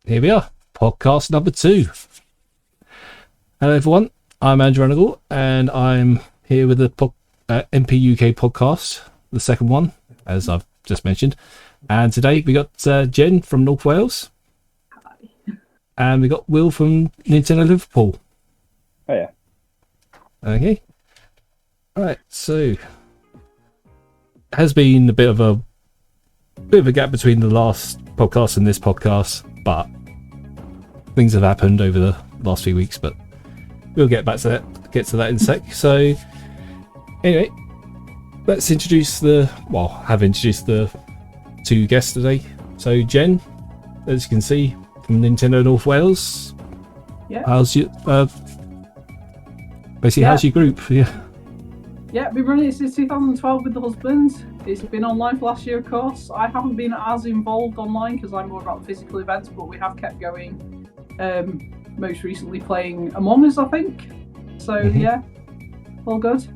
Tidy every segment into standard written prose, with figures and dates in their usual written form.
here we are, podcast number 2. Hello everyone, I'm Andrew Runagall and I'm here with the NPUK Podcast, the second one, as I've just mentioned. And today we got Jen from North Wales. Hi. And we got Will from NintendoLiverpool. Oh yeah. Okay. Alright, so has been a bit of a gap between the last podcast and this podcast, but things have happened over the last few weeks, but we'll get to that in a sec. So anyway, let's introduce the two guests today. So Jen, as you can see, from Nintendo North Wales. Yeah. How's your how's your group? Yeah, been running it since 2012 with the husband. It's been online for last year, of course. I haven't been as involved online because I'm more about the physical events, but we have kept going. Most recently playing Among Us, I think. So yeah, all good.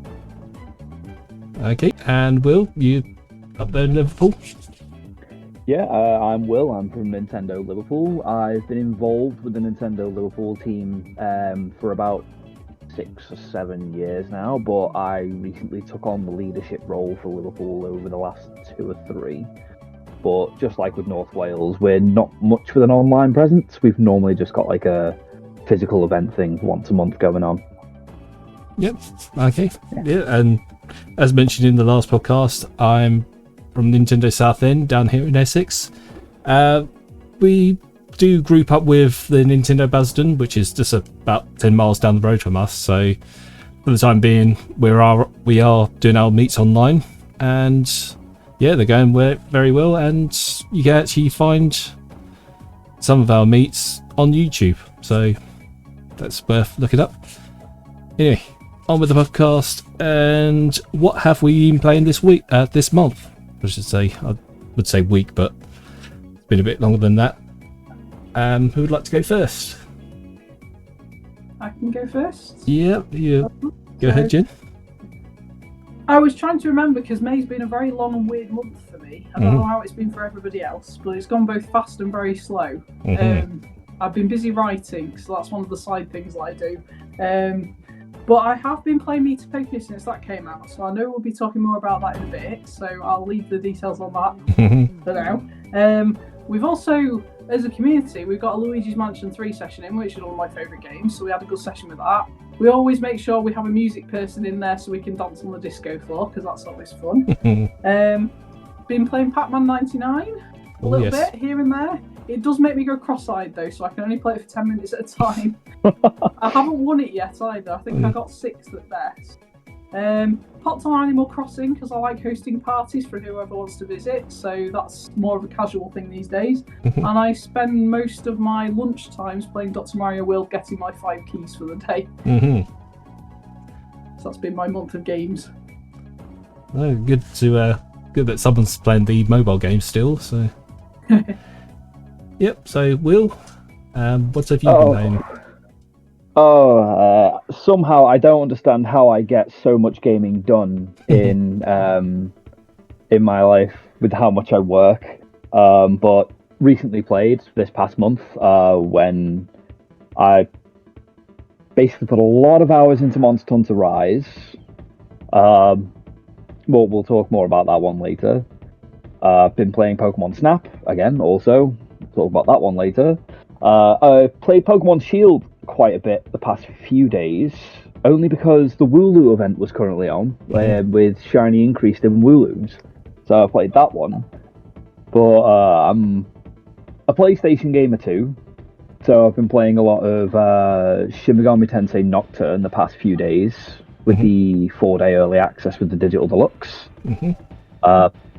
Okay, and Will, you up there in Liverpool? Yeah, I'm Will. I'm from Nintendo Liverpool. I've been involved with the Nintendo Liverpool team for about 6 or 7 years now, but I recently took on the leadership role for Liverpool over the last 2 or 3. But just like with North Wales, we're not much with an online presence. We've normally just got like a physical event thing once a month going on. Yep. Okay. Yeah, and as mentioned in the last podcast, I'm from NintendoSouthend down here in Essex. We do group up with the Nintendo Basden, which is just about 10 miles down the road from us. So for the time being, we are doing our meets online, and yeah, they're going very well, and you can actually find some of our meets on YouTube, so that's worth looking up. Anyway, on with the podcast, and what have we been playing this month? I would say week, but it's been a bit longer than that. Who would like to go first? I can go first. Yeah. Go ahead, Jen. I was trying to remember because May's been a very long and weird month for me. I don't know how it's been for everybody else, but it's gone both fast and very slow. I've been busy writing, so that's one of the side things that I do. But I have been playing Miitopia since that came out, so I know we'll be talking more about that in a bit, so I'll leave the details on that for now. We've also, as a community, we've got a Luigi's Mansion 3 session in, which is one of my favourite games, so we had a good session with that. We always make sure we have a music person in there so we can dance on the disco floor, because that's always fun. Been playing Pac-Man 99 a little bit here and there. It does make me go cross-eyed though, so I can only play it for 10 minutes at a time. I haven't won it yet either. I think I got 6th at best. Popped on Animal Crossing because I like hosting parties for whoever wants to visit, so that's more of a casual thing these days. And I spend most of my lunch times playing Dr. Mario World, getting my 5 keys for the day. So that's been my month of games. Oh, good that someone's playing the mobile game still. So. Yep. So Will, what have you been playing? Somehow I don't understand how I get so much gaming done in my life with how much I work. But recently played this past month when I basically put a lot of hours into Monster Hunter Rise. We'll talk more about that one later. I've been playing Pokémon Snap again, also. Talk about that one later. I played Pokémon Shield quite a bit the past few days, only because the Wooloo event was currently on, with shiny increased in Wooloos. So I played that one. But I'm a PlayStation gamer too, so I've been playing a lot of Shin Megami Tensei Nocturne the past few days, with the 4-day early access with the Digital Deluxe.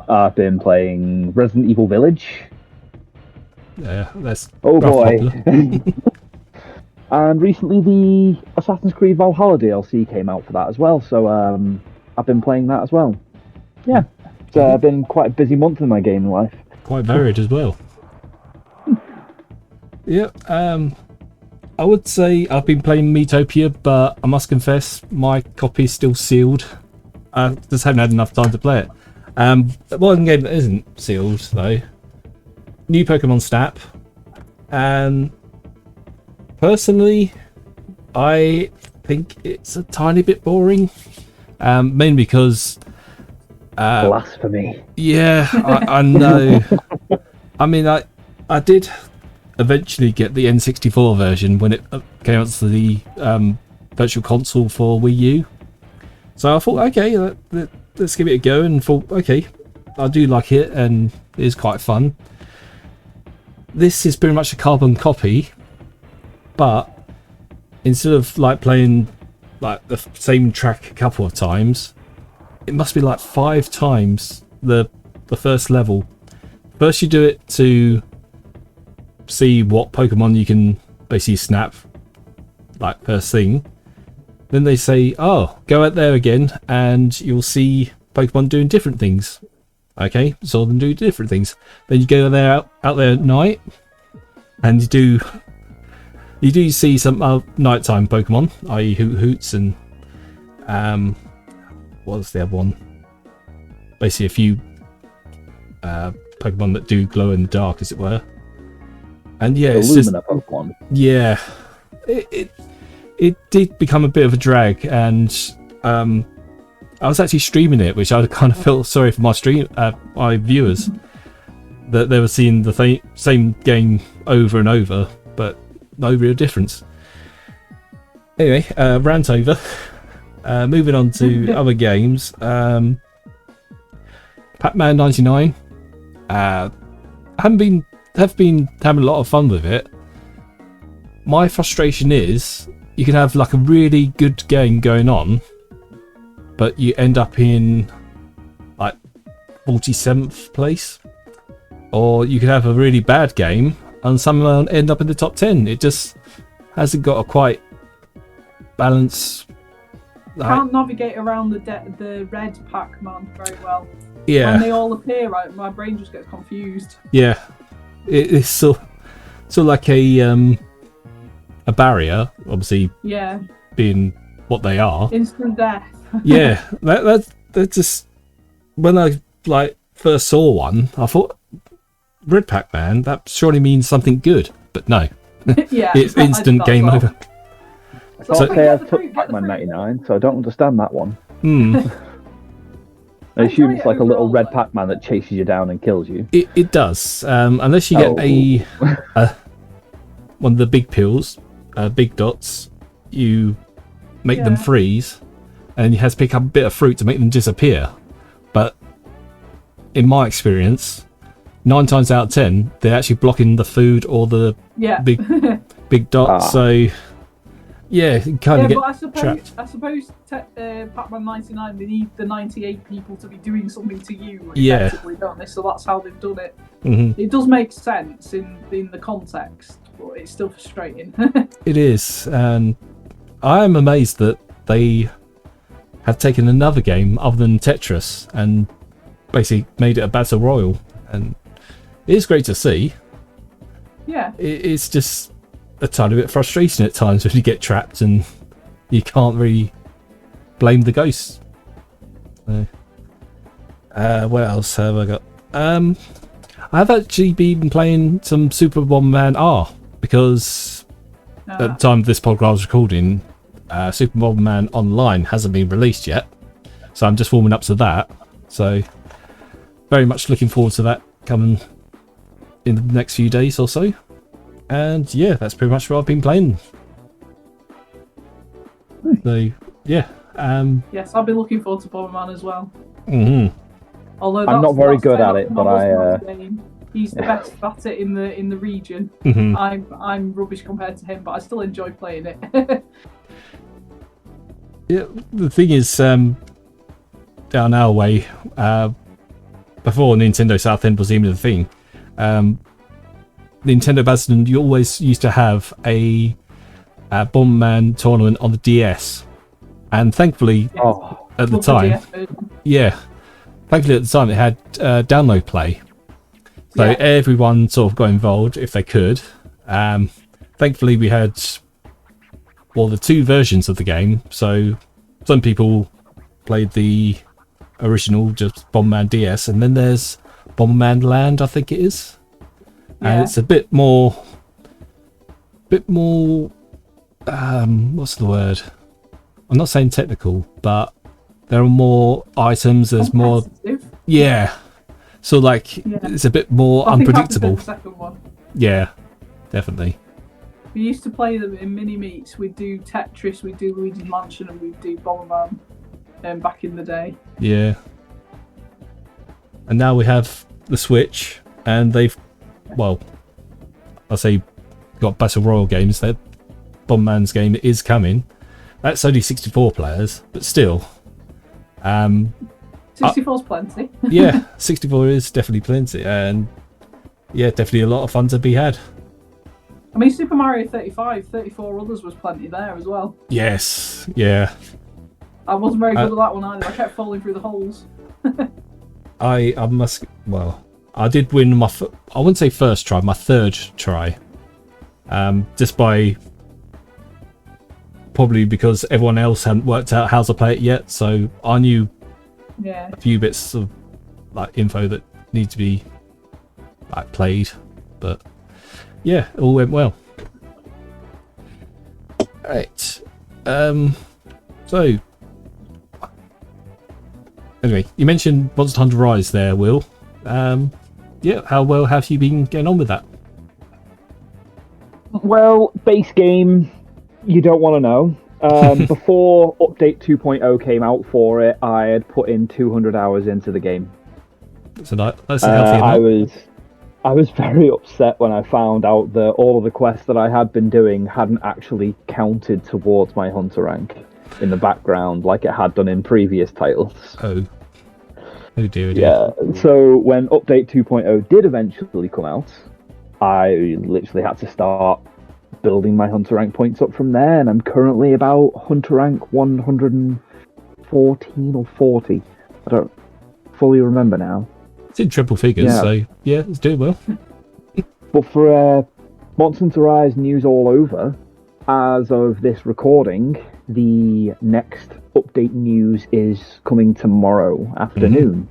I've been playing Resident Evil Village. Yeah, that's boy. And recently the Assassin's Creed Valhalla DLC came out for that as well, so I've been playing that as well. Yeah, it's been quite a busy month in my gaming life. Quite varied as well. Yeah, I would say I've been playing Miitopia, but I must confess my copy is still sealed. I just haven't had enough time to play it. One game that isn't sealed though, new Pokémon Snap. And personally, I think it's a tiny bit boring, mainly because blasphemy. Yeah, I know. I mean, I did eventually get the N64 version when it came out to the Virtual Console for Wii U. So I thought, okay, let's give it a go, and thought, okay, I do like it, and it is quite fun. This is pretty much a carbon copy, but instead of like playing like the same track a couple of times, it must be like 5 times the first level. First you do it to see what Pokemon you can basically snap, like first thing. Then they say, oh, go out there again and you'll see Pokemon doing different things. Okay, saw them do different things. Then you go there out there at night, and you do see some nighttime Pokemon, i.e. Hoots and what was the other one? Basically a few Pokemon that do glow in the dark, as it were. And yeah, it's just Pokemon. Yeah, it did become a bit of a drag, and I was actually streaming it, which I kind of felt sorry for my viewers, that they were seeing the same game over and over, but no real difference. Anyway, rant over. Moving on to other games. Pac-Man 99. Have been having a lot of fun with it. My frustration is you can have like a really good game going on, but you end up in like 47th place, or you could have a really bad game and someone end up in the top 10. It just hasn't got a quite balance. Can't navigate around the red Pac-Man very well. Yeah, when they all appear, my brain just gets confused. Yeah, it's so like a barrier, obviously. Yeah, being what they are, instant death. Yeah, that just, when I like first saw one, I thought red Pac-Man, that surely means something good, but no. Yeah, it's instant game over. So okay, I've took Pac-Man 99, so I don't understand that one. I assume it's like a little red Pac-Man that chases you down and kills you. It does, unless you get one of the big pills, big dots. You make them freeze, and you have to pick up a bit of fruit to make them disappear. But in my experience, 9 times out of 10, they're actually blocking the food or the big dots. So yeah, you kind of get trapped. I suppose Pac-Man 99, they need the 98 people to be doing something to you, effectively, don't they? So that's how they've done it. It does make sense in the context, but it's still frustrating. It is, and I'm amazed that they have taken another game other than Tetris and basically made it a battle royal, and it is great to see. Yeah, it's just a tiny bit frustrating at times when you get trapped and you can't really blame the ghosts. What else have I got? I've actually been playing some Super Bomberman R, because at the time this podcast was recording, Super Bomberman Online hasn't been released yet, so I'm just warming up to that. So very much looking forward to that coming in the next few days or so. And yeah, that's pretty much what I've been playing. So yeah, yes, I've been looking forward to Bomberman as well. Although I'm not very good at it, but he's the best at it in the region. I'm rubbish compared to him, but I still enjoy playing it. Yeah, the thing is, down our way, before NintendoSouthend was even a thing, Nintendo Bastion, you always used to have a Bomberman tournament on the DS, and thankfully at the time, thankfully at the time it had download play, so everyone sort of got involved if they could. Thankfully we had the 2 versions of the game, so some people played the original, just Bomberman DS, and then there's Bomberman Land, I think it is. And it's a bit more bit more. What's the word? I'm not saying technical, but there are more items. There's more. Yeah. So it's a bit more unpredictable. The second one. Yeah, definitely. We used to play them in mini meets. We'd do Tetris, we'd do Luigi's Mansion, and we'd do Bomberman. Back in the day. Yeah. And now we have the Switch, and they've, well, I say, got Battle Royale games. That Bomberman's game is coming. That's only 64 players, but still. 64's plenty. Yeah, 64 is definitely plenty, and yeah, definitely a lot of fun to be had. I mean, Super Mario 35, 34 others was plenty there as well. Yes, yeah. I wasn't very good at that one either. I kept falling through the holes. I did win my, I wouldn't say first try, my third try. Just by, probably because everyone else hadn't worked out how to play it yet, so I knew a few bits of info that need to be played, but yeah, it all went well. Right. So anyway, you mentioned Monster Hunter Rise there, Will. Yeah, how well have you been getting on with that? Well, base game, you don't want to know. Before Update 2.0 came out for it, I had put in 200 hours into the game. So that's a healthy amount. I was very upset when I found out that all of the quests that I had been doing hadn't actually counted towards my Hunter rank in the background like it had done in previous titles. Oh dear. Yeah, so when Update 2.0 did eventually come out, I literally had to start building my Hunter rank points up from there, and I'm currently about Hunter rank 114 or 40. I don't fully remember now. It's in triple figures, so yeah, it's doing well. But for Monster Hunter Rise news all over, as of this recording, the next update news is coming tomorrow afternoon.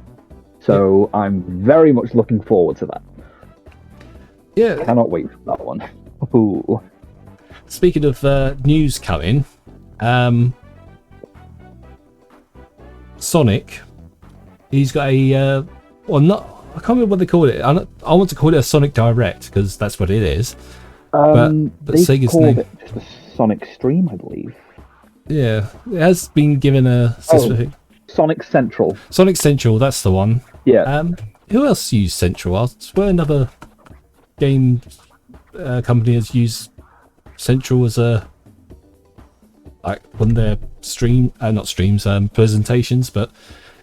So I'm very much looking forward to that. Yeah. Cannot wait for that one. Ooh. Speaking of news coming, Sonic, he's got a I can't remember what they call it. I want to call it a Sonic Direct because that's what it is. But Sega's called it just a Sonic Stream, I believe. Yeah, it has been given a Sonic Central. Sonic Central, that's the one. Yeah. Who else used Central? I swear another game company has used Central as a one of their presentations. But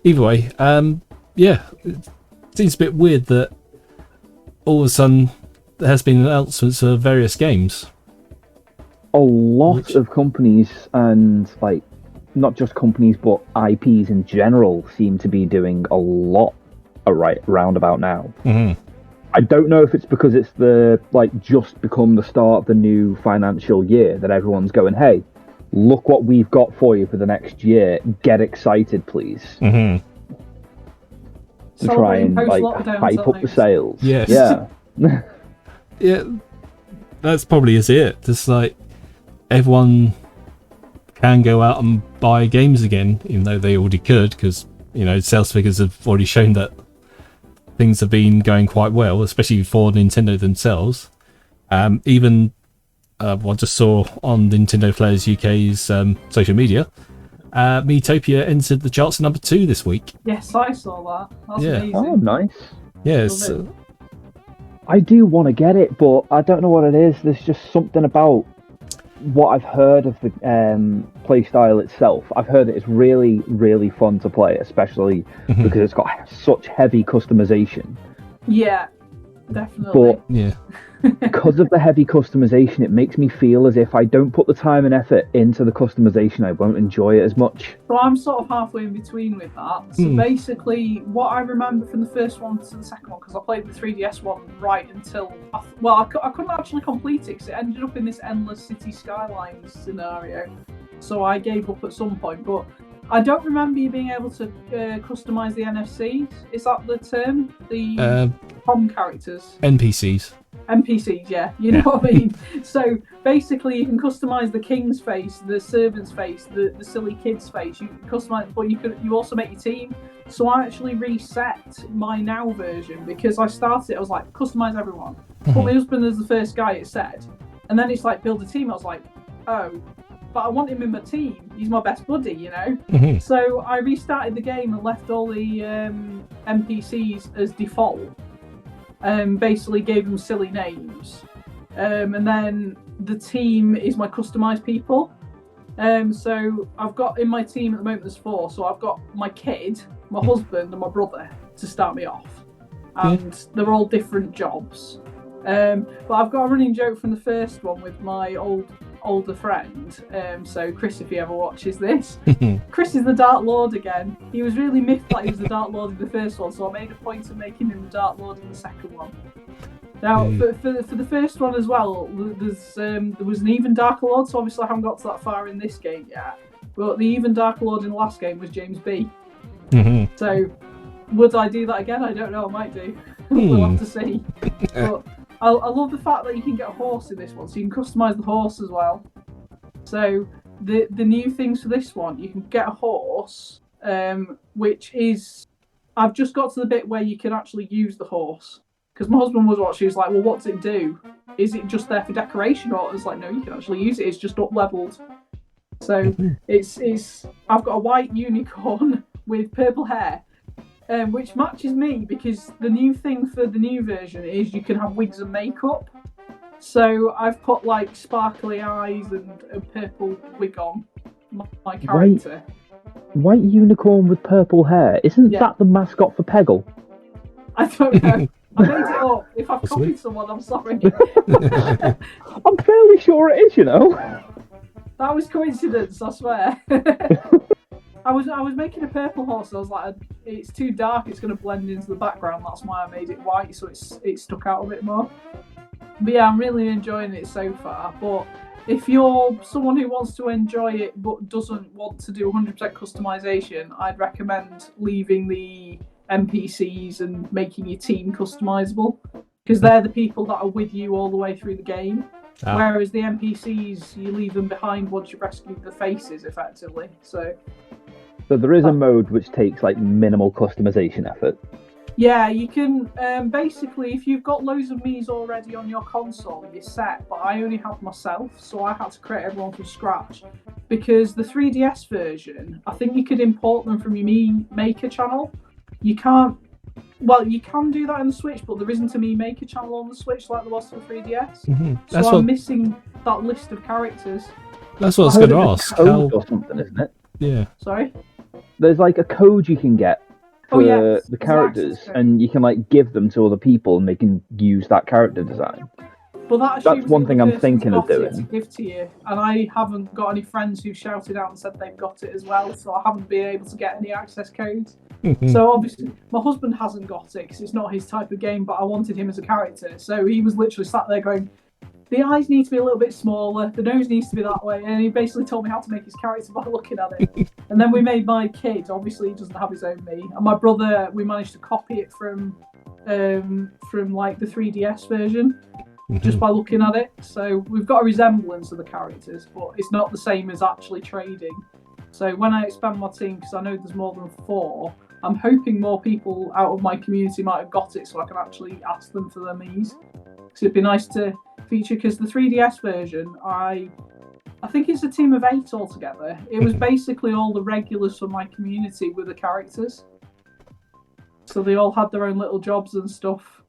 either way, yeah, it seems a bit weird that all of a sudden there has been announcements of various games. A lot of companies, and not just companies but IPs in general, seem to be doing a lot around about now. I don't know if it's because it's just become the start of the new financial year that everyone's going, hey, look what we've got for you for the next year, get excited please. To try and hype up the sales. Yes. Yeah. Yeah, that's probably is it. Just everyone can go out and buy games again, even though they already could, because sales figures have already shown that things have been going quite well, especially for Nintendo themselves. Even I just saw on Nintendo Players UK's social media, Miitopia entered the charts at number 2 this week. Yes, I saw that. That's amazing. Oh, nice. Yes. I do want to get it, but I don't know what it is. There's just something about what I've heard of the play style itself. I've heard it's really, really fun to play, especially because it's got such heavy customization. Yeah, definitely. But because of the heavy customization, it makes me feel as if I don't put the time and effort into the customization, I won't enjoy it as much. So I'm sort of halfway in between with that. So basically, what I remember from the first one to the second one, because I played the 3DS one right until... I couldn't actually complete it because it ended up in this endless city skylines scenario. So I gave up at some point, but I don't remember you being able to customise the NFCs. Is that the term? The COM characters? NPCs. NPCs, yeah, you know what I mean? So basically you can customise the king's face, the servant's face, the silly kid's face. You can customise, but you also make your team. So I actually reset my now version because I started, I was like, customise everyone. Put my husband as the first guy, it said. And then it's like, build a team. I was like, oh, but I want him in my team. He's my best buddy, you know? So I restarted the game and left all the NPCs as default. Basically gave them silly names. And then the team is my customised people. So I've got in my team at the moment there's 4. So I've got my kid, my husband and my brother to start me off. And they're all different jobs. But I've got a running joke from the first one with my older friend. So Chris, if he ever watches this, Chris is the Dark Lord again. He was really miffed that he was the Dark Lord in the first one, so I made a point of making him the Dark Lord in the second one. Now, for the first one as well, there was an even Darker Lord, so obviously I haven't got to that far in this game yet. But the even Darker Lord in the last game was James B. So, would I do that again? I don't know, I might do. We'll have to see. But I love the fact that you can get a horse in this one, so you can customise the horse as well. So the new things for this one, you can get a horse, which is... I've just got to the bit where you can actually use the horse. Because my husband was watching, he was like, well, what's it do? Is it just there for decoration? Or it's like, no, you can actually use it, it's just up-leveled. So it's I've got a white unicorn with purple hair. Which matches me because the new thing for the new version is you can have wigs and makeup. So I've put like sparkly eyes and a purple wig on my character. White unicorn with purple hair. Isn't that the mascot for Peggle? I don't know. I made it up. If I've copied someone, I'm sorry. I'm fairly sure it is, you know. That was coincidence, I swear. I was making a purple horse, and I was like, it's too dark, it's going to blend into the background, that's why I made it white, so it stuck out a bit more. But yeah, I'm really enjoying it so far, but if you're someone who wants to enjoy it but doesn't want to do 100% customization, I'd recommend leaving the NPCs and making your team customizable, because they're the people that are with you all the way through the game. Whereas the NPCs, you leave them behind once you've rescued the faces, effectively. So there is a mode which takes like minimal customization effort. Yeah, you can basically, if you've got loads of Miis already on your console, you're set. But I only have myself, so I had to create everyone from scratch. Because the 3DS version, I think you could import them from your Mii Maker channel. You can't. Well, you can do that on the Switch, but there isn't a Mii Maker channel on the Switch like there was for the 3DS. So I'm missing that list of characters. That's what I was going to ask. Code or something, isn't it? Yeah. Sorry? There's like a code you can get for the characters, and you can like give them to other people, and they can use that character design. But that's one thing I'm thinking of doing. To give to you, and I haven't got any friends who shouted out and said they've got it as well, so I haven't been able to get any access codes. So obviously, my husband hasn't got it because it's not his type of game, but I wanted him as a character, so he was literally sat there going, the eyes need to be a little bit smaller, the nose needs to be that way, and he basically told me how to make his character by looking at it. And then we made my kid, obviously he doesn't have his own Mii, and my brother, we managed to copy it from like the 3DS version, just by looking at it. So we've got a resemblance of the characters, but it's not the same as actually trading. So when I expand my team, because I know there's more than 4, I'm hoping more people out of my community might have got it, so I can actually ask them for their Miis. So it'd be nice to feature, because the 3DS version, I think it's a team of 8 altogether. It was basically all the regulars from my community with the characters. So they all had their own little jobs and stuff.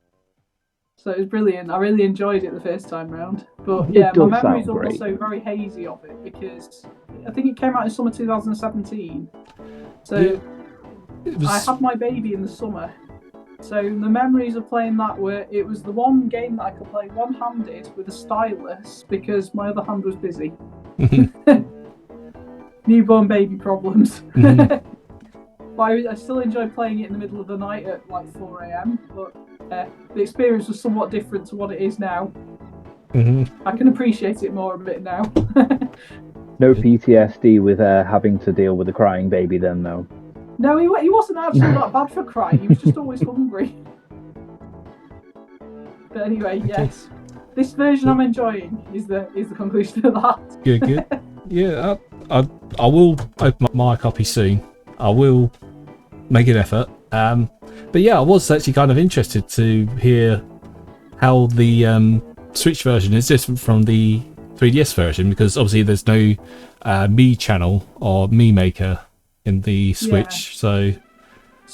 So it was brilliant. I really enjoyed it the first time round. But yeah, my memories are also very hazy of it, because I think it came out in summer 2017. So I had my baby in the summer. So the memories of playing that were, it was the one game that I could play one-handed with a stylus because my other hand was busy. Newborn baby problems. But I still enjoyed playing it in the middle of the night at like 4 a.m. But the experience was somewhat different to what it is now. I can appreciate it more a bit now. No PTSD with having to deal with a crying baby then, though. No, he wasn't actually that bad for crying. He was just always hungry. But anyway, yes. This version I'm enjoying is the conclusion of that. Good. Yeah, I will open up my copy soon. I will make an effort. But yeah, I was actually kind of interested to hear how the Switch version is different from the 3DS version, because obviously there's no Mii channel or Mii Maker in the Switch, so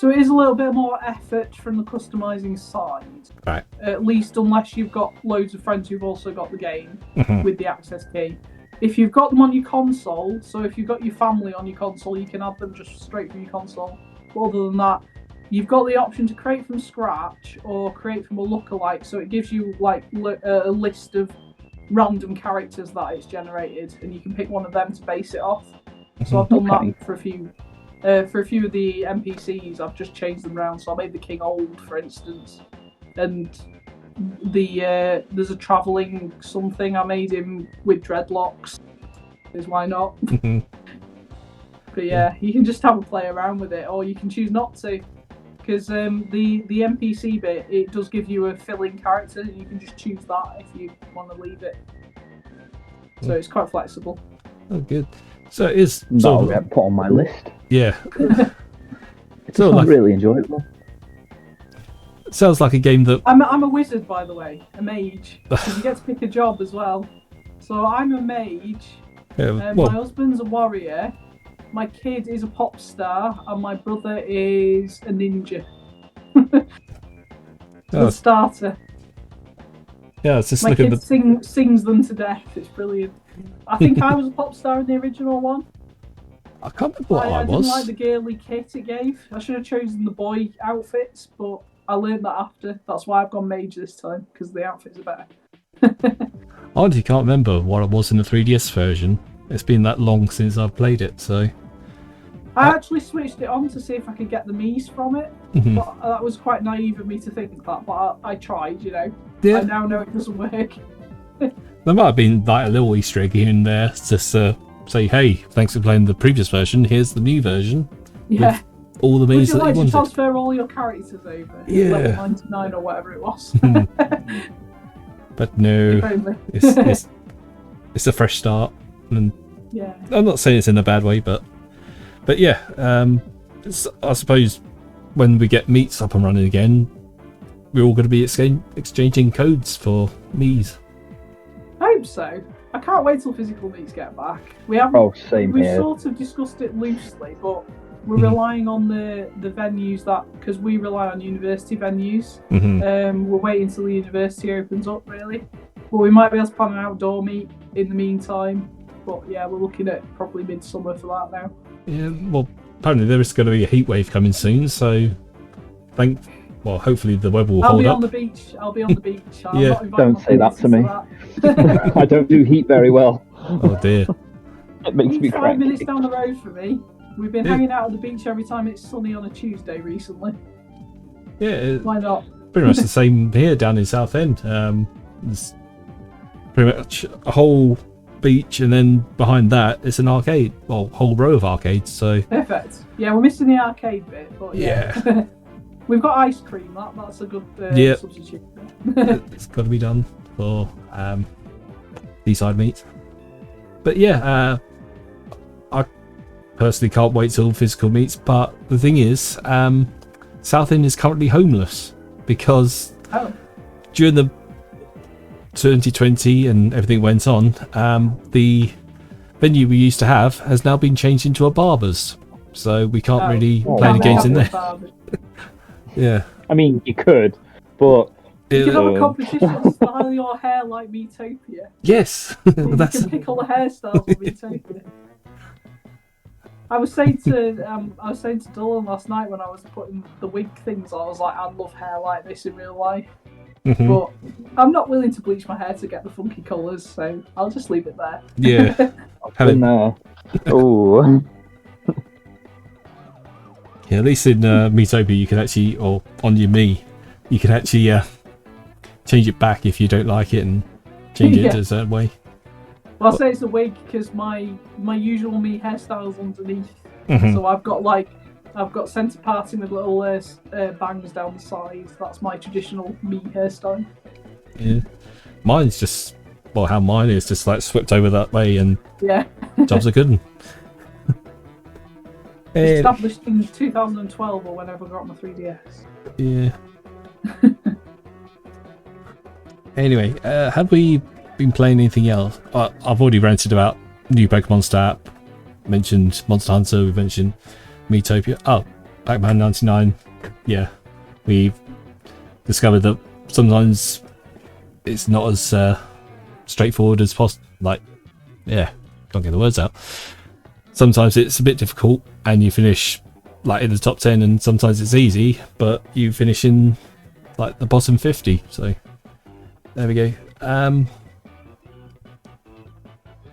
it is a little bit more effort from the customizing side. Right. At least unless you've got loads of friends who've also got the game with the access key. If you've got them on your console, so if you've got your family on your console, you can add them just straight from your console. But other than that, you've got the option to create from scratch or create from a lookalike, so it gives you like a list of random characters that it's generated, and you can pick one of them to base it off. So I've done that for a few of the NPCs. I've just changed them around. So I made the king old, for instance, and there's a travelling something. I made him with dreadlocks. Because why not? But yeah, you can just have a play around with it, or you can choose not to. Because the NPC bit, it does give you a fill-in character, and you can just choose that if you want to leave it. So it's quite flexible. Oh, good. So it is That'll get put on my list. Yeah. It's like, really enjoyable. It sounds like a game that... I'm a wizard, by the way, a mage. Because you get to pick a job as well. So I'm a mage. My husband's a warrior. My kid is a pop star, and my brother is a ninja. The starter. Yeah, it's just my looking kid sings them to death. It's brilliant. I think I was a pop star in the original one. I can't remember what I was. I didn't like the girly kit it gave. I should have chosen the boy outfits, but I learned that after. That's why I've gone mage this time, because the outfits are better. I honestly can't remember what it was in the 3DS version. It's been that long since I've played it, so... I actually switched it on to see if I could get the Miis from it, but that was quite naive of me to think that, but I tried, you know. Yeah. I now know it doesn't work. There might have been like a little Easter egg here and there, just to say, hey, thanks for playing the previous version, here's the new version. Yeah. With all the Miis that you wanted. Would you like to transfer all your characters over? Yeah. Level 99 or whatever it was. But no, it's a fresh start. And yeah. I'm not saying it's in a bad way, but yeah, I suppose when we get Meets up and running again, we're all going to be exchanging codes for Miis. I hope so. I can't wait till physical Miis get back. We haven't. We sort of discussed it loosely, but we're relying on the venues because we rely on university venues. We're waiting till the university opens up, really. But we might be able to plan an outdoor meet in the meantime. But yeah, we're looking at probably midsummer for that now. Yeah, well, apparently there is going to be a heat wave coming soon, so hopefully the weather will hold up. I'll be on the beach. Yeah, don't say that to me. I don't do heat very well. Oh dear. It makes me crazy. 5 minutes down the road for me. We've been hanging out at the beach every time it's sunny on a Tuesday recently. Yeah. Why not? Pretty much the same here down in Southend. There's pretty much a whole beach, and then behind that it's an arcade, whole row of arcades. So perfect. Yeah, we're missing the arcade bit, but yeah. We've got ice cream. That's a good substitute. It's got to be done for D-side meets. But yeah, I personally can't wait till physical meets. But the thing is, Southend is currently homeless because during the 2020 and everything went on, the venue we used to have has now been changed into a barber's, so we can't really play the games in there. Yeah, I mean you could, but you can have a competition to style your hair like Miitopia. Yes. You can pick all the hairstyles of Miitopia. I was saying to Dylan last night when I was putting the wig things on, I was like, I'd love hair like this in real life. But I'm not willing to bleach my hair to get the funky colours, so I'll just leave it there. Yeah. Oh. Yeah, at least in Miitopia you can actually, or on your Mii, you can actually change it back if you don't like it and change it a certain way. Well, I'll say it's a wig because my usual Mii hairstyle's underneath. So I've got centre parting with little bangs down the sides. That's my traditional Mii hairstyle. Yeah. Mine's just, well, how mine is just like swept over that way and jobs are good. Established in 2012 or whenever I got my 3DS. Yeah. Anyway, have we been playing anything else? I've already ranted about new Pokemon Snap, mentioned Monster Hunter, we've mentioned Miitopia. Oh, Pac-Man 99. Yeah, we've discovered that sometimes it's not as straightforward as possible. Like, yeah, can't get the words out. Sometimes it's a bit difficult and you finish like in the top 10, and sometimes it's easy, but you finish in like the bottom 50. So there we go.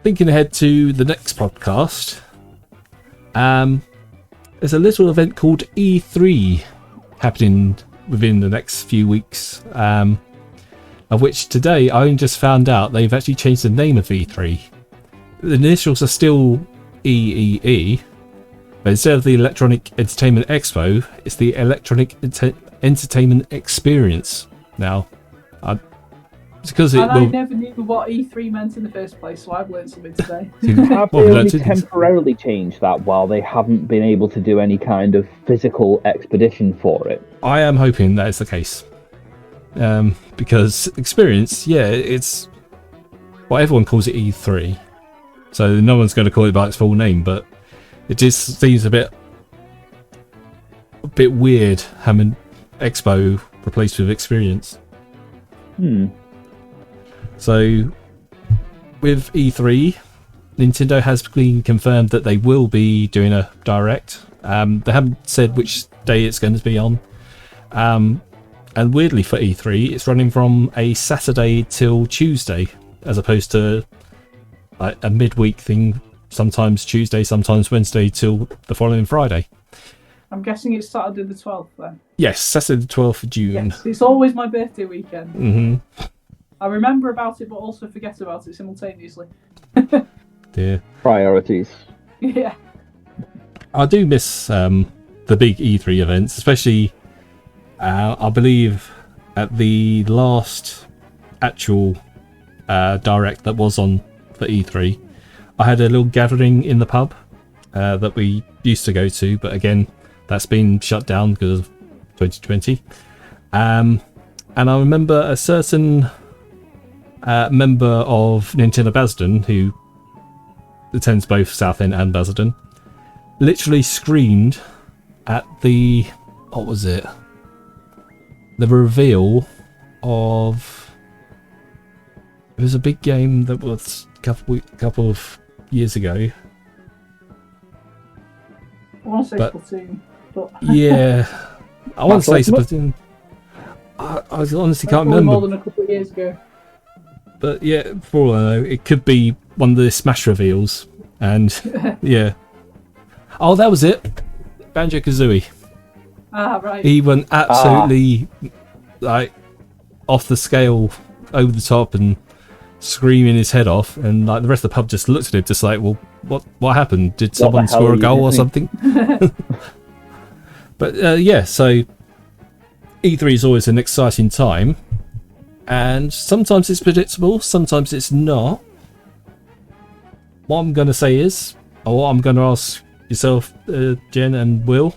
Thinking ahead to the next podcast, there's a little event called E3 happening within the next few weeks, of which today I only just found out they've actually changed the name of E3. The initials are still EEE, but instead of the Electronic Entertainment Expo, it's the Electronic Entertainment Experience now. Because I never knew what E3 meant in the first place, so I've learned something today. Have they only temporarily changed that while they haven't been able to do any kind of physical expedition for it? I am hoping that is the case. Because Experience, it's... Well, everyone calls it E3. So no one's going to call it by its full name, but it just seems a bit weird having Expo replaced with Experience. So with E3, Nintendo has been confirmed that they will be doing a direct. They haven't said which day it's going to be on. And weirdly for E3, it's running from a Saturday till Tuesday, as opposed to like a midweek thing, sometimes Tuesday, sometimes Wednesday till the following Friday. I'm guessing it's Saturday the 12th then. Yes, Saturday the 12th of June. Yes, it's always my birthday weekend. Mm-hmm. I remember about it, but also forget about it simultaneously. Yeah. Priorities. Yeah. I do miss the big E3 events, especially, I believe, at the last actual direct that was on for E3. I had a little gathering in the pub that we used to go to, but again, that's been shut down because of 2020. And I remember a certain member of Nintendo Basildon, who attends both Southend and Basildon, literally screamed at the, what was it? The reveal of, it was a big game that was a couple of years ago. I want to say Splatoon, but yeah, I want to say Splatoon. I honestly can't remember. More than a couple of years ago. But yeah, for all I know, it could be one of the Smash reveals. And yeah. Oh, that was it. Banjo-Kazooie. Ah, right. He went absolutely like off the scale, over the top, and screaming his head off. And like the rest of the pub just looked at him, just like, well, what happened? Did someone score a goal or something? But yeah, so E3 is always an exciting time. And sometimes it's predictable, sometimes it's not. What I'm going to say is, or what I'm going to ask yourself, Jen and Will,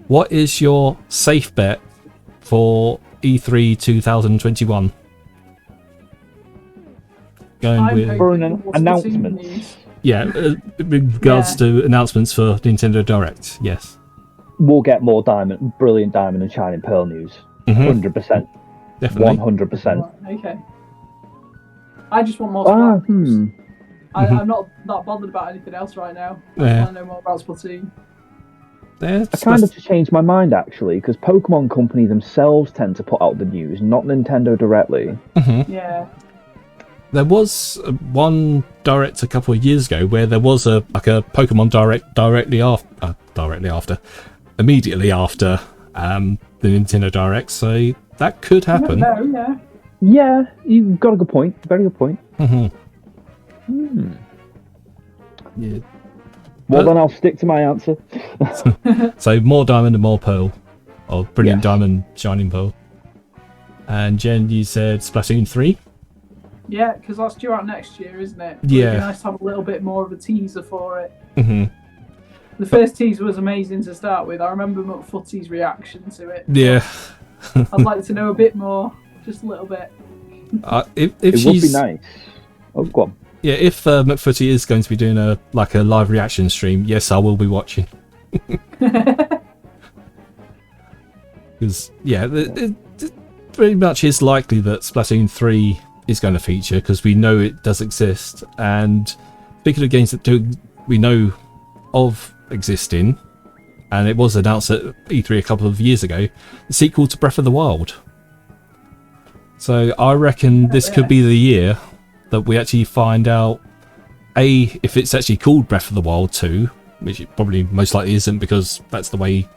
what is your safe bet for E3 2021? Going with for an announcement. Yeah, in regards to announcements for Nintendo Direct, yes. We'll get more brilliant diamond and shining pearl news. 100%. Definitely. 100%. Okay. I just want more Splatoon. I'm not bothered about anything else right now. I want to know more about Splatoon. I kind of changed my mind actually, because Pokemon Company themselves tend to put out the news, not Nintendo directly. Yeah. There was one direct a couple of years ago where there was a Pokemon direct immediately after the Nintendo Direct, so that could happen. Yeah, you've got a good point. Very good point. Yeah. Well, then I'll stick to my answer. So more diamond and more pearl, or brilliant diamond, shining pearl. And Jen, you said Splatoon 3. Yeah, because that's due out next year, isn't it? Yeah. It'd be nice to have a little bit more of a teaser for it. Mm-hmm. The first teaser was amazing to start with. I remember McFooty's reaction to it. Yeah. I'd like to know a bit more, just a little bit. If it she's, would be nice. Oh, go on. Yeah, if McFooty is going to be doing a live reaction stream, yes, I will be watching. Because it pretty much is likely that Splatoon 3 is going to feature, because we know it does exist. And speaking of games that we know of existing, and it was announced at E3 a couple of years ago, the sequel to Breath of the Wild. So I reckon this could be the year that we actually find out, if it's actually called Breath of the Wild 2, which it probably most likely isn't, because that's the way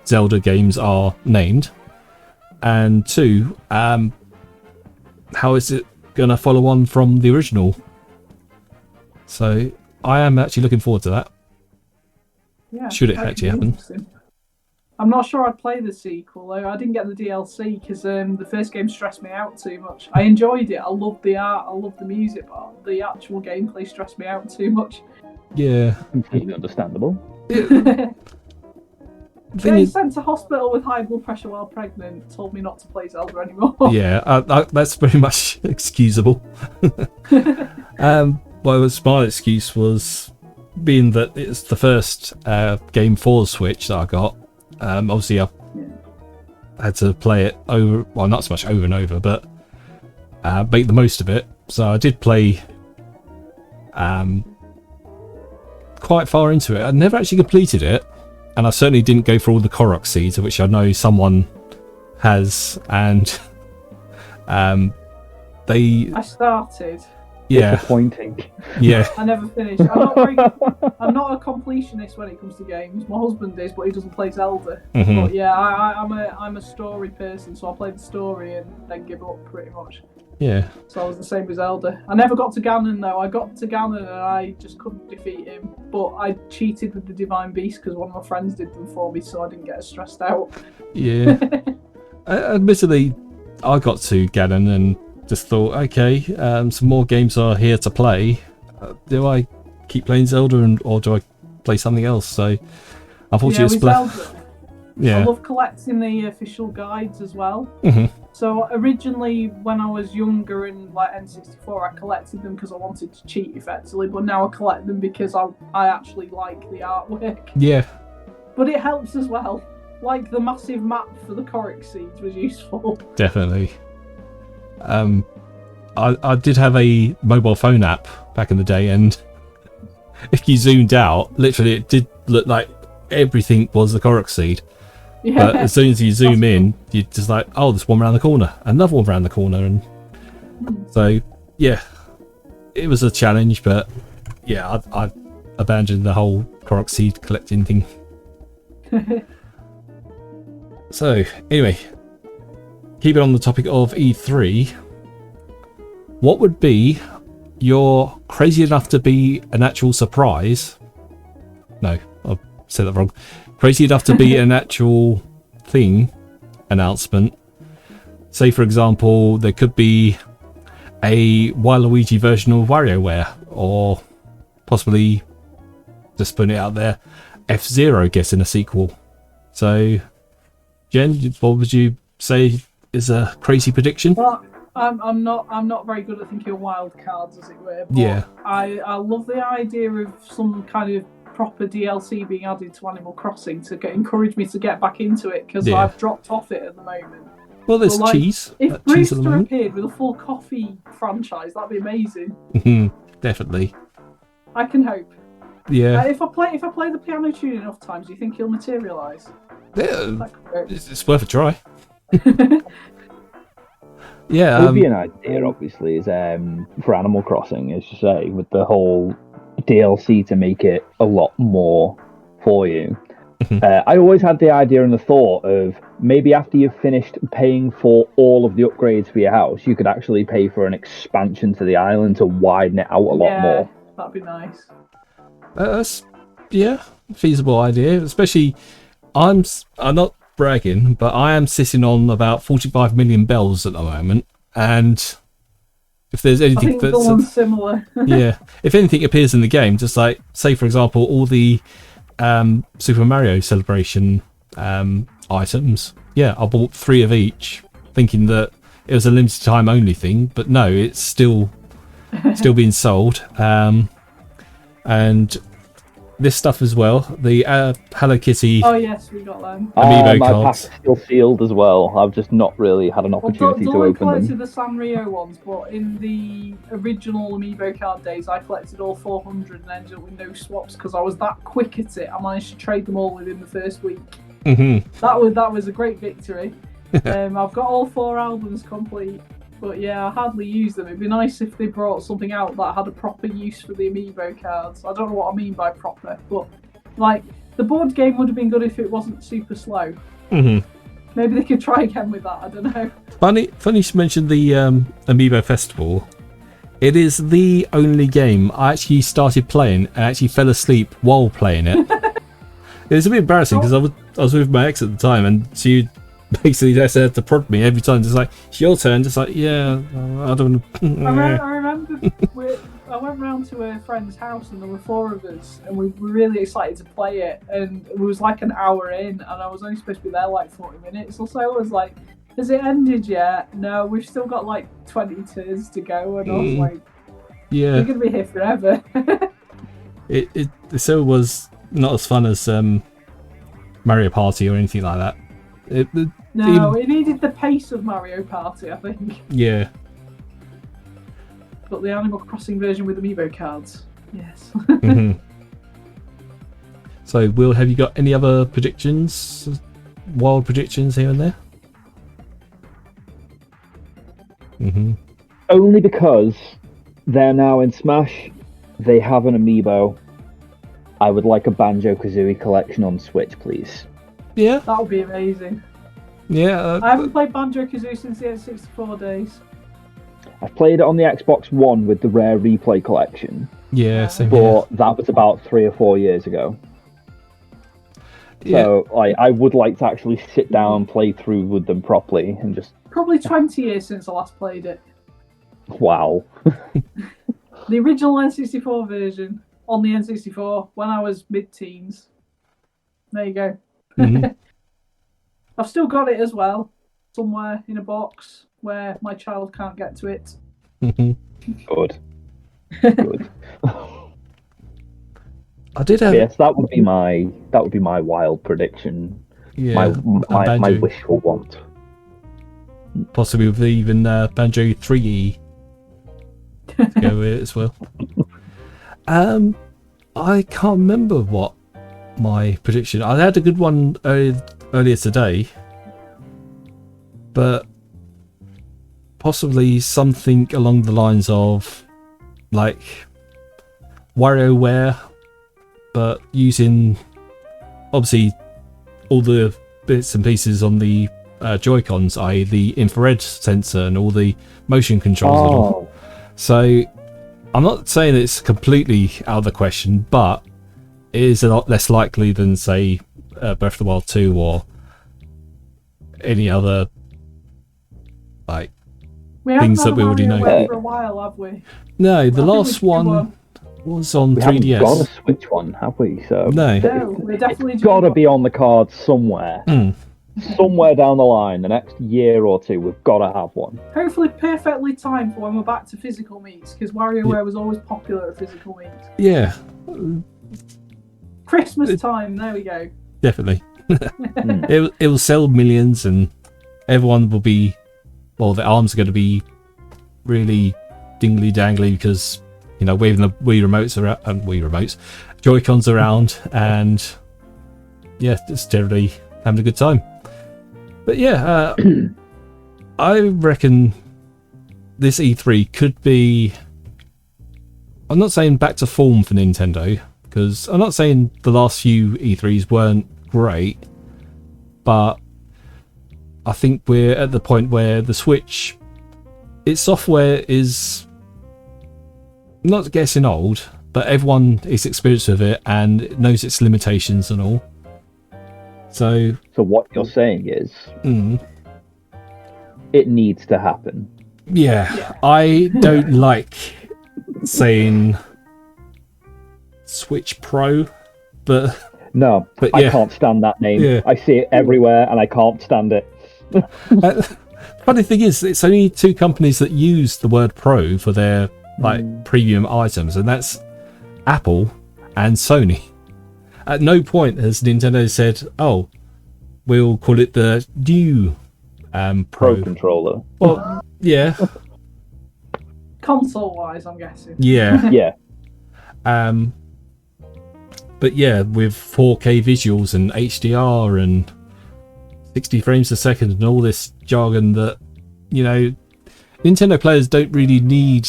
Zelda games are named. And 2, how is it going to follow on from the original? So I am actually looking forward to that. Yeah, should it actually happen. I'm not sure I'd play the sequel though. I didn't get the DLC because the first game stressed me out too much. I enjoyed it. I loved the art. I loved the music, but the actual gameplay stressed me out too much. Yeah, completely understandable. Getting sent to hospital with high blood pressure while pregnant told me not to play Zelda anymore. Yeah, that's very much excusable. Well, my excuse was being that it's the first game for the Switch that I got. Obviously, I had to play it over, well, not so much over and over, but make the most of it. So I did play quite far into it. I never actually completed it, and I certainly didn't go for all the Korok seeds, which I know someone has, and I started. Yeah. Disappointing. Yeah. I never finished. I'm not a completionist when it comes to games. My husband is, but he doesn't play Zelda. Mm-hmm. But yeah, I'm a story person, so I played the story and then give up pretty much. Yeah. So I was the same with Zelda. I never got to Ganon though. I got to Ganon and I just couldn't defeat him. But I cheated with the Divine Beast because one of my friends did them for me, so I didn't get as stressed out. Yeah. Admittedly, I got to Ganon and just thought, okay, some more games are here to play. Do I keep playing Zelda or do I play something else? So, unfortunately, I love collecting the official guides as well. Mm-hmm. So originally, when I was younger and like N64, I collected them because I wanted to cheat effectively. But now I collect them because I actually like the artwork. Yeah. But it helps as well. Like the massive map for the Korok seeds was useful. Definitely. I did have a mobile phone app back in the day, and if you zoomed out, literally it did look like everything was the Korok seed. Yeah. But as soon as you zoom in, you're just like, oh, there's one around the corner, another one around the corner, and so yeah, it was a challenge. But yeah, I abandoned the whole Korok seed collecting thing. So anyway, keep it on the topic of E3. What would be your crazy enough to be an actual surprise? No, I said that wrong. Crazy enough to be an actual thing announcement. Say, for example, there could be a Waluigi version of WarioWare, or possibly, just putting it out there, F-Zero getting a sequel. So, Jen, what would you say is a crazy prediction? Well, I'm not very good at thinking of wild cards, as it were. But yeah. I love the idea of some kind of proper DLC being added to Animal Crossing to encourage me to get back into it, because I've dropped off it at the moment. Well, there's cheese. If Brewster appeared with a full coffee franchise, that'd be amazing. Definitely. I can hope. Yeah. If I play the piano tune enough times, do you think he'll materialise? Yeah, it's worth a try. Yeah, it would be an idea, obviously, is for Animal Crossing, as you say, with the whole DLC to make it a lot more for you. I always had the idea and the thought of maybe after you've finished paying for all of the upgrades for your house, you could actually pay for an expansion to the island to widen it out a lot more. That'd be nice. That's feasible idea. Especially, I'm not bragging, but I am sitting on about 45 million bells at the moment, and if there's anything I think the one's similar. yeah, if anything appears in the game, just like, say for example, all the Super Mario Celebration items, yeah, I bought 3 of each, thinking that it was a limited time only thing, but no, it's still being sold. And this stuff as well, the Hello Kitty. Oh yes, we got them. Amiibo my cards. pack's still sealed as well. I've just not really had an opportunity to open collected them. the Sanrio ones, but in the original Amiibo card days, I collected all 400 and ended up with no swaps because I was that quick at it. I managed to trade them all within the first week. Mm-hmm. That was a great victory. I've got all 4 albums complete. But yeah, I hardly use them. It'd be nice if they brought something out that had a proper use for the Amiibo cards. I don't know what I mean by proper, but like the board game would have been good if it wasn't super slow. Mm-hmm. Maybe they could try again with that. I don't know. Funny you should mention the Amiibo Festival. It is the only game I actually started playing and actually fell asleep while playing it. It was a bit embarrassing because I was with my ex at the time, and she basically just had to prod me every time, just like, it's your turn, just like, yeah, I don't know. I remember I went round to a friend's house and there were 4 of us and we were really excited to play it, and it was like an hour in and I was only supposed to be there like 40 minutes or so. I was like, has it ended yet? No, we've still got like 20 turns to go, and I was like, yeah, we're going to be here forever. it so was not as fun as Mario Party or anything like that. It needed the pace of Mario Party, I think. Yeah. But the Animal Crossing version with Amiibo cards, yes. Mm-hmm. So, Will, have you got any other predictions? Wild predictions here and there? Mm-hmm. Only because they're now in Smash, they have an Amiibo. I would like a Banjo-Kazooie collection on Switch, please. Yeah. That would be amazing. Yeah. I haven't played Banjo-Kazooie since the N64 days. I've played it on the Xbox One with the Rare Replay collection. Yeah, same but here. that was about 3 or 4 years ago. Yeah. So I would like to actually sit down and play through with them properly and just... Probably 20 years since I last played it. Wow. The original N64 version on the N64 when I was mid-teens. There you go. Mm-hmm. I've still got it as well, somewhere in a box where my child can't get to it. Mm-hmm. Good. Good. I did have... Yes, that would be my wild prediction. Yeah, My wishful want. Possibly with even Banjo 3E to go with it as well. I can't remember what my prediction. I had a good one earlier today, but possibly something along the lines of like WarioWare, but using obviously all the bits and pieces on the Joy-Cons, i.e. the infrared sensor and all the motion controls and all. So I'm not saying it's completely out of the question, but it is a lot less likely than, say, Breath of the Wild 2 or any other like things that we already know. For a while, have we? No, the last one was on 3DS. We haven't got a Switch one, have we? So no, we're definitely got to be on the cards somewhere. Somewhere down the line, the next year or two, we've got to have one. Hopefully perfectly timed for when we're back to physical meets, because WarioWare was always popular at physical meets. Yeah. Christmas time, there we go. Definitely. It will sell millions and everyone will be, well, the arms are going to be really dingly dangly because, you know, waving the Wii remotes, Joy-Cons around, and yeah, just generally having a good time. But yeah, I reckon this E3 could be, I'm not saying back to form for Nintendo, because I'm not saying the last few E3s weren't great, but I think we're at the point where the Switch, its software is not getting old, but everyone is experienced with it and knows its limitations and all. So what you're saying is, mm, it needs to happen. yeah, I don't like saying Switch Pro, but No, yeah. I can't stand that name. Yeah. I see it everywhere, and I can't stand it. Funny thing is, it's only two companies that use the word Pro for their premium items, and that's Apple and Sony. At no point has Nintendo said, "Oh, we'll call it the new Pro controller." Well, yeah, Console-wise, I'm guessing. yeah, Yeah. But yeah, with 4K visuals and HDR and 60 frames a second and all this jargon that, Nintendo players don't really need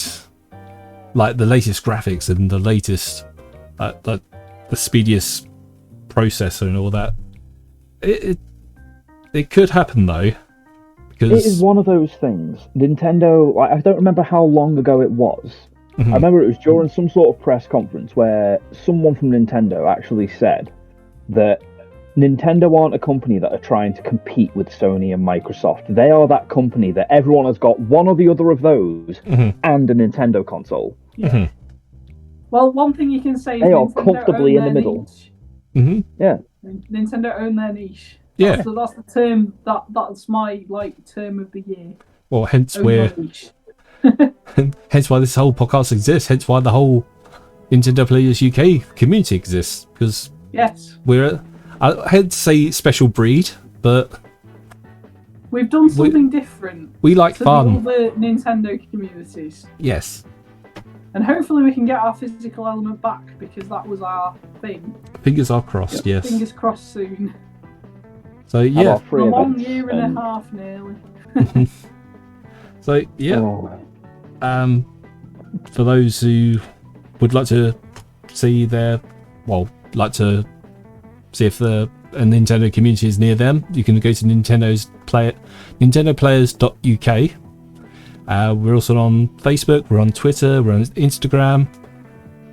like the latest graphics and the latest, the speediest processor and all that. It could happen though, because it is one of those things. Nintendo, I don't remember how long ago it was. I remember it was during some sort of press conference where someone from Nintendo actually said that Nintendo aren't a company that are trying to compete with Sony and Microsoft. They are that company that everyone has got one or the other of those and a Nintendo console. Yeah. Well, one thing you can say is they are Nintendo comfortably in the middle. Yeah. Nintendo own their niche. Yeah. So that's the term. That's my term of the year. Well, hence Own where. their niche. Hence why this whole podcast exists. Hence why the whole Nintendo Players UK community exists. Because we're, I hate to say special breed, but we've done something different. We like fun. The other Nintendo communities. Yes. And hopefully we can get our physical element back, because that was our thing. Fingers are crossed. Yes. Fingers crossed soon. So yeah. A long year and a half nearly. So yeah. For those who would like to see if a Nintendo community is near them, you can go to NintendoPlayersUK. We're also on Facebook, we're on Twitter, we're on Instagram.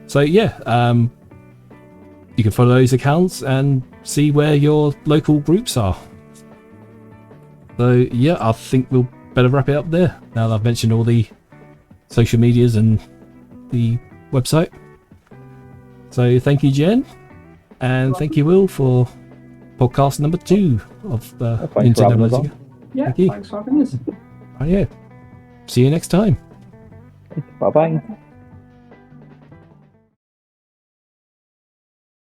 So yeah, you can follow those accounts and see where your local groups are. So yeah, I think we'll better wrap it up there now that I've mentioned all the social medias and the website. So thank you, Jen, and thank you, Will, for podcast number 2 of the Nintendo Players. Yeah, thanks for having us. Oh yeah. See you next time. Bye bye.